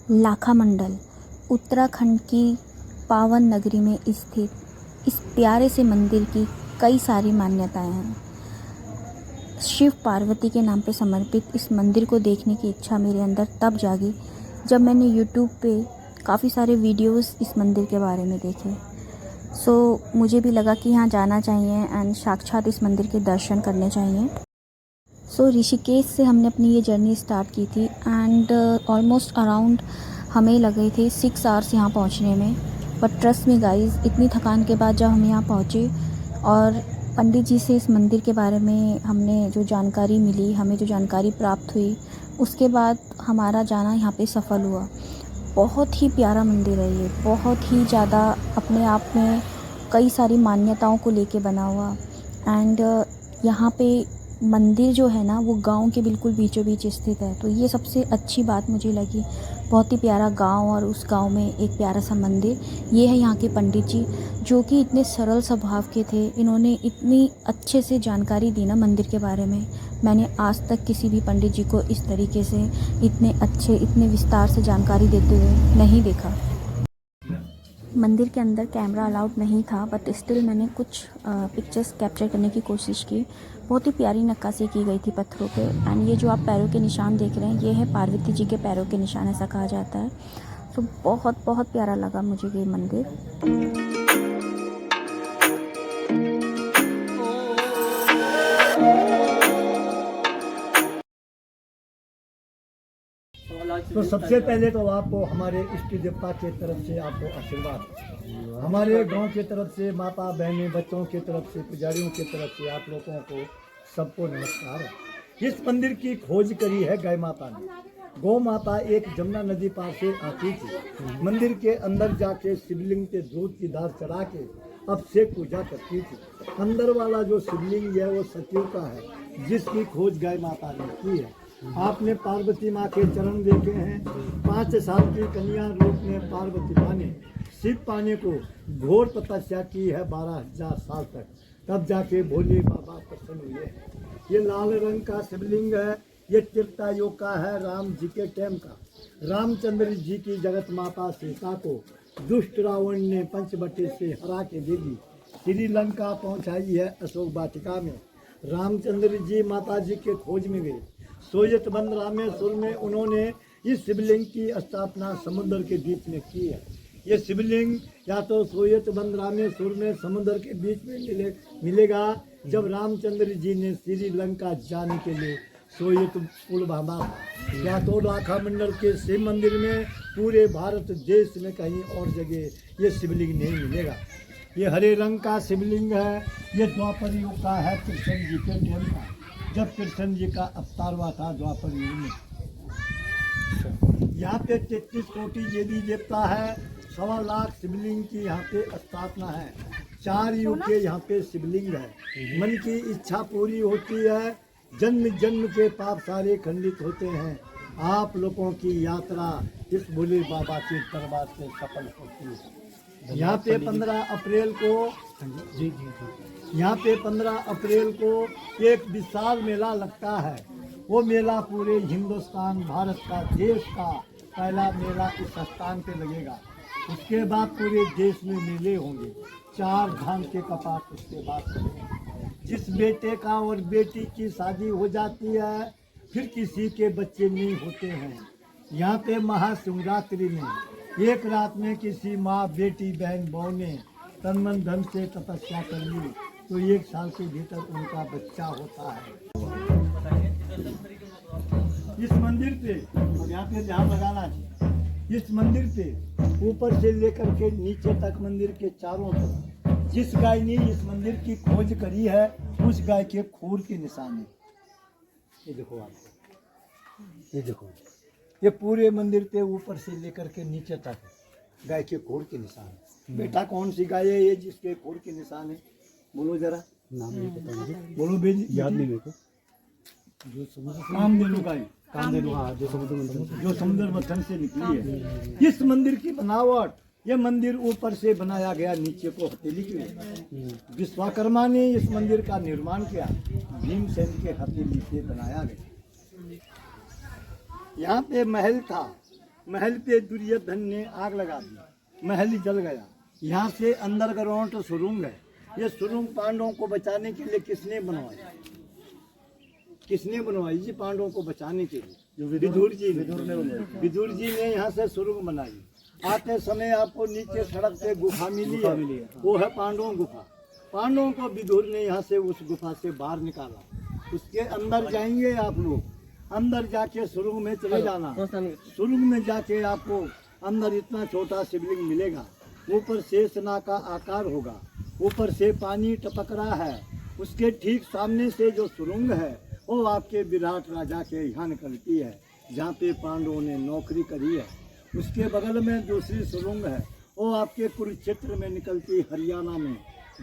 लाखा मंडल उत्तराखंड की पावन नगरी में स्थित इस प्यारे से मंदिर की कई सारी मान्यताएं हैं। शिव पार्वती के नाम पर समर्पित इस मंदिर को देखने की इच्छा मेरे अंदर तब जागी जब मैंने यूट्यूब पे काफ़ी सारे वीडियोस इस मंदिर के बारे में देखे। मुझे भी लगा कि यहाँ जाना चाहिए एंड साक्षात इस मंदिर के दर्शन करने चाहिए। ऋषिकेश से हमने अपनी ये जर्नी स्टार्ट की थी एंड ऑलमोस्ट अराउंड हमें लगे थे 6 आवर्स यहाँ पहुँचने में। बट ट्रस्ट में गाइस, इतनी थकान के बाद जब हम यहाँ पहुँचे और पंडित जी से इस मंदिर के बारे में हमें जो जानकारी प्राप्त हुई, उसके बाद हमारा जाना यहाँ पे सफल हुआ। बहुत ही प्यारा मंदिर है ये, बहुत ही ज़्यादा अपने आप में कई सारी मान्यताओं को लेके बना हुआ। एंड यहाँ पे मंदिर जो है ना, वो गांव के बिल्कुल बीचों बीच स्थित है, तो ये सबसे अच्छी बात मुझे लगी। बहुत ही प्यारा गांव और उस गांव में एक प्यारा सा मंदिर। ये है यहाँ के पंडित जी, जो कि इतने सरल स्वभाव के थे। इन्होंने इतनी अच्छे से जानकारी दी ना मंदिर के बारे में, मैंने आज तक किसी भी पंडित जी को इस तरीके से इतने विस्तार से जानकारी देते हुए नहीं देखा। मंदिर के अंदर कैमरा अलाउड नहीं था, बट स्टिल मैंने कुछ पिक्चर्स कैप्चर करने की कोशिश की। बहुत ही प्यारी नक्काशी की गई थी पत्थरों पे। एंड ये जो आप पैरों के निशान देख रहे हैं, ये है पार्वती जी के पैरों के निशान, ऐसा कहा जाता है। तो बहुत बहुत प्यारा लगा मुझे ये मंदिर। तो सबसे पहले तो आपको हमारे इष्ट देवता के तरफ से आपको आशीर्वाद, हमारे गांव के तरफ से, माता बहनें बच्चों के तरफ से, पुजारियों के तरफ से आप लोगों को सबको नमस्कार। इस मंदिर की खोज करी है गाय माता ने। गौ माता एक जमुना नदी पार से आती थी, मंदिर के अंदर जाके शिवलिंग के दूध की धार चढ़ा के अभिषेक पूजा करती थी। अंदर वाला जो शिवलिंग है वो सतयुग का है, जिसकी खोज गाय माता ने की है। आपने पार्वती माँ के चरण देखे हैं। 5 साल की कन्या रूप में पार्वती माँ ने शिव पाने को घोर तपस्या की है 12,000 साल तक, तब जाके भोले बाबा प्रसन्न हुए। ये लाल रंग का शिवलिंग है, ये त्रेता युग का है, राम जी के टाइम का। रामचंद्र जी की जगत माता सीता को दुष्ट रावण ने पंचवटी से हरा के दे दी, श्रीलंका पहुंचाई है अशोक वाटिका में। रामचंद्र जी माता जी के खोज में गए। सोयतबंद रामेश्वर में उन्होंने इस शिवलिंग की स्थापना समुद्र के बीच में की है। ये शिवलिंग या तो सोयतबंद रामेश्वर में समुद्र के बीच में मिलेगा, जब रामचंद्र जी ने श्रीलंका जाने के लिए सोयत पुल बांधा, या तो लाखा मंडल के शिव मंदिर में, पूरे भारत देश में कहीं और जगह ये शिवलिंग नहीं मिलेगा। ये हरे रंग का शिवलिंग है, ये द्वापर युग का है, कृष्ण जी के टाइम का, जब कृष्ण जी का अवतार हुआ था द्वापर युग में। यहाँ पे 33 कोटि देवी देवता है, 1.25 लाख शिवलिंग की यहाँ पे स्थापना है। 4 युग के यहाँ पे शिवलिंग है। मन की इच्छा पूरी होती है, जन्म जन्म के पाप सारे खंडित होते हैं। आप लोगों की यात्रा इस भोले बाबा के दरबार से सफल होती है। यहाँ पे 15 अप्रैल को यहाँ पे 15 अप्रैल को एक विशाल मेला लगता है। वो मेला पूरे हिंदुस्तान, भारत का, देश का पहला मेला इस स्थान पे लगेगा। उसके बाद पूरे देश में मेले होंगे। 4 धाम के कपाट उसके बाद खुलेंगे। जिस बेटे का और बेटी की शादी हो जाती है, फिर किसी के बच्चे नहीं होते हैं। यहाँ पे महाशिवरात्रि में एक रात में किसी माँ, बेटी, बहन, बहू ने तन मन धन से तपस्या कर ली, तो 1 साल के भीतर उनका बच्चा होता है। इस मंदिर पे, यहाँ पे ध्यान लगाना है, इस मंदिर पे ऊपर से लेकर के नीचे तक मंदिर के चारों तरफ जिस गाय ने इस मंदिर की खोज करी है, उस गाय के खूर के निशान है। ये देखो आप, ये देखो, ये पूरे मंदिर पे ऊपर से लेकर के नीचे तक गाय के खूर के निशान है। बेटा कौन सी गाय है ये जिसके खूर के निशान है? बोलो जरा, नाम नहीं पता मुझे, बोलो बेजी, याद नहीं मेरे को। कामधेनु गाय, कामधेनु, हाँ, जो समुद्र मंथन से निकली है। इस मंदिर की बनावट, ये मंदिर ऊपर से बनाया गया, नीचे को हथेली की। विश्वकर्मा ने इस मंदिर का निर्माण किया, भीमसेन के हथेली से बनाया गया। यहाँ पे महल था, महल पे दुर्योधन ने आग लगा दी, महल जल गया। यहाँ से अंडरग्राउंड सुरंग है। ये सुरंग पांडवों को बचाने के लिए किसने बनवाई? किसने बनवाई जी पांडवों को बचाने के लिए? विदुर जी ने। विदुर जी ने यहाँ से सुरंग बनाई। आते समय आपको नीचे सड़क पे गुफा मिली है, वो है पांडवों गुफा। पांडवों को विदुर ने यहाँ से उस गुफा से बाहर निकाला। उसके अंदर जाएंगे आप लोग, अंदर जाके सुरंग में चले जाना। सुरंग में जाके आपको अंदर इतना छोटा शिवलिंग मिलेगा, ऊपर शेषनाग का आकार होगा, ऊपर से पानी टपक रहा है। उसके ठीक सामने से जो सुरंग है वो आपके विराट राजा के यहाँ निकलती है, जहाँ पे पांडवों ने नौकरी करी है। उसके बगल में दूसरी सुरंग है, वो आपके कुरुक्षेत्र में निकलती हरियाणा में,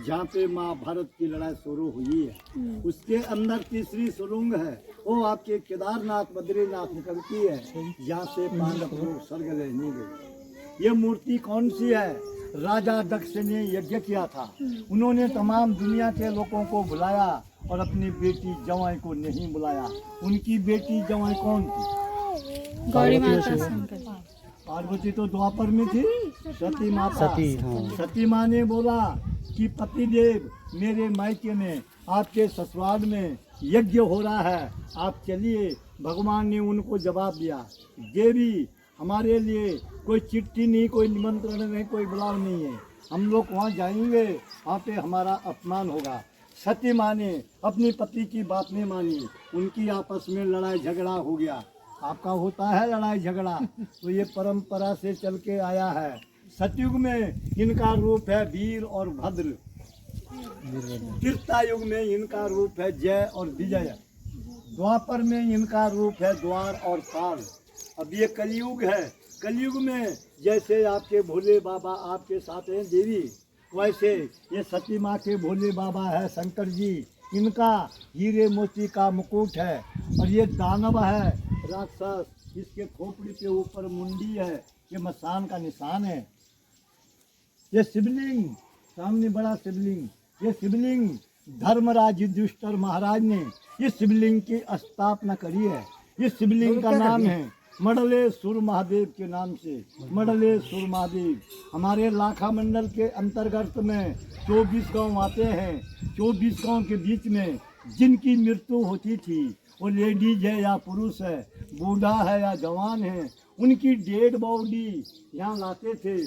जहाँ पे महाभारत की लड़ाई शुरू हुई है। उसके अंदर तीसरी सुरंग है, वो आपके केदारनाथ बद्रीनाथ निकलती है, जहाँ से पांडव लोग स्वर्ग लेने गए। ये मूर्ति कौन सी है? राजा दक्ष ने यज्ञ किया था। उन्होंने तमाम दुनिया के लोगों को बुलाया और अपनी बेटी जवाई को नहीं बुलाया। उनकी बेटी जवाई कौन थी? गौरी माता। पार्वती तो द्वापर में थी, सती माता। सती माँ ने बोला कि पतिदेव मेरे मायके में आपके ससुराल में यज्ञ हो रहा है, आप चलिए। भगवान ने उनको जवाब दिया, देवी हमारे लिए कोई चिट्ठी नहीं, कोई निमंत्रण नहीं, कोई बुलाव नहीं है। हम लोग वहाँ जाएंगे, वहाँ पे हमारा अपमान होगा। सती माँ ने अपनी पति की बात नहीं मानी, उनकी आपस में लड़ाई झगड़ा हो गया। आपका होता है लड़ाई झगड़ा, तो ये परंपरा से चल के आया है। सतयुग में इनका रूप है वीर और भद्र, त्रेता युग में इनका रूप है जय और विजय, द्वापर में इनका रूप है द्वार और पार। अब ये कलयुग है। कलयुग में जैसे आपके भोले बाबा आपके साथ हैं देवी, वैसे ये सती माँ के भोले बाबा है शंकर जी, इनका हीरे मोती का मुकुट है। और ये दानव है राक्षस, इसके खोपड़ी के ऊपर मुंडी है, ये मसान का निशान है। ये शिवलिंग सामने बड़ा शिवलिंग, ये शिवलिंग धर्मराज युधिष्ठिर महाराज ने ये शिवलिंग की स्थापना करी है। ये शिवलिंग का नाम है मंडलेश्वर महादेव के नाम से, मंडलेश्वर महादेव। हमारे लाखा मंडल के अंतर्गत में 24 गांव आते हैं। 24 गांव के बीच में जिनकी मृत्यु होती थी, वो लेडीज है या पुरुष है, बूढ़ा है या जवान है, उनकी डेड बॉडी यहाँ लाते थे।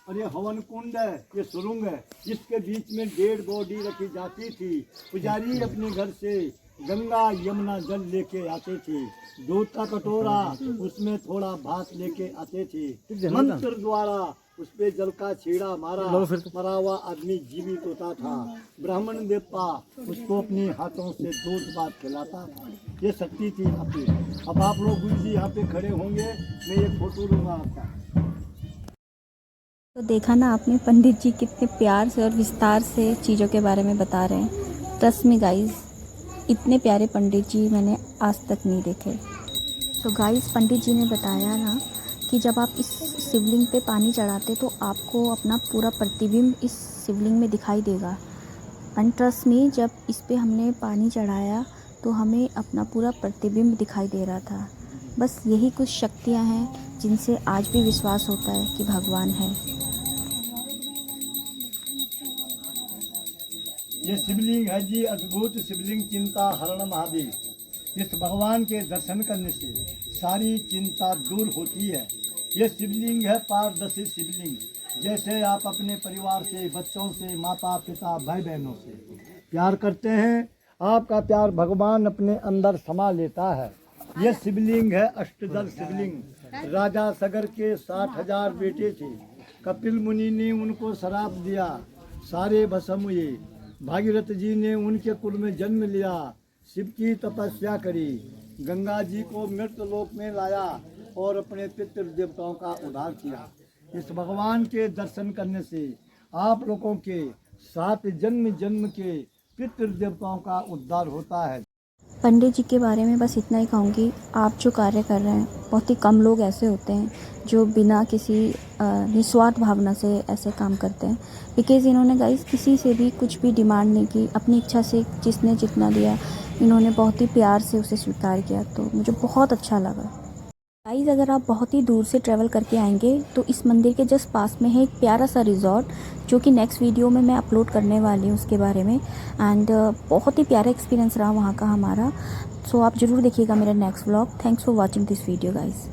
और ये हवन कुंड है, ये सुरंग है, जिसके बीच में डेड बॉडी रखी जाती थी। पुजारी अपने घर से गंगा यमुना जल लेके आते थे, दूध का कटोरा, उसमें थोड़ा भात लेके आते थे। मंत्र द्वारा उस पे जल का छेड़ा मारा, मरा हुआ आदमी जीवित होता था। ब्राह्मण देवता उसको अपने हाथों से दूध भात खिलाता था। ये शक्ति थी यहाँ पे। अब आप लोग गुरु जी यहाँ पे खड़े होंगे, मैं ये फोटो लूँगा आपका। तो देखा ना आपने, पंडित जी कितने प्यार से और विस्तार से चीज़ों के बारे में बता रहे हैं। ट्रस्ट मी गाइस, इतने प्यारे पंडित जी मैंने आज तक नहीं देखे। तो गाइस, पंडित जी ने बताया ना कि जब आप इस शिवलिंग पे पानी चढ़ाते तो आपको अपना पूरा प्रतिबिंब इस शिवलिंग में दिखाई देगा। एंड ट्रस्ट मी, जब इस पे हमने पानी चढ़ाया तो हमें अपना पूरा प्रतिबिंब दिखाई दे रहा था। बस यही कुछ शक्तियाँ हैं जिनसे आज भी विश्वास होता है कि भगवान है। ये शिवलिंग है जी, अद्भुत शिवलिंग चिंता हरण महादेव। इस भगवान के दर्शन करने से सारी चिंता दूर होती है। ये शिवलिंग है पारदर्शी शिवलिंग। जैसे आप अपने परिवार से, बच्चों से, माता पिता, भाई बहनों से प्यार करते हैं, आपका प्यार भगवान अपने अंदर समा लेता है। ये शिवलिंग है अष्टदल शिवलिंग। राजा सगर के 60,000 बेटे थे। कपिल मुनि ने उनको श्राप दिया, सारे भस्म हुए। भागीरथ जी ने उनके कुल में जन्म लिया, शिव की तपस्या करी, गंगा जी को मृत लोक में लाया और अपने पितृ देवताओं का उद्धार किया। इस भगवान के दर्शन करने से आप लोगों के 7 जन्म जन्म के पितृ देवताओं का उद्धार होता है। पंडित जी के बारे में बस इतना ही कहूँगी, आप जो कार्य कर रहे हैं, बहुत ही कम लोग ऐसे होते हैं जो बिना किसी निस्वार्थ भावना से ऐसे काम करते हैं। बिकॉज़ इन्होंने गाइस किसी से भी कुछ भी डिमांड नहीं की, अपनी इच्छा से जिसने जितना दिया इन्होंने बहुत ही प्यार से उसे स्वीकार किया। तो मुझे बहुत अच्छा लगा। गाइस, अगर आप बहुत ही दूर से ट्रैवल करके आएंगे तो इस मंदिर के जस्ट पास में है एक प्यारा सा रिजॉर्ट, जो कि नेक्स्ट वीडियो में मैं अपलोड करने वाली हूँ उसके बारे में। एंड बहुत ही प्यारा एक्सपीरियंस रहा वहाँ का हमारा। सो आप ज़रूर देखिएगा मेरा next vlog. Thanks for watching this video guys.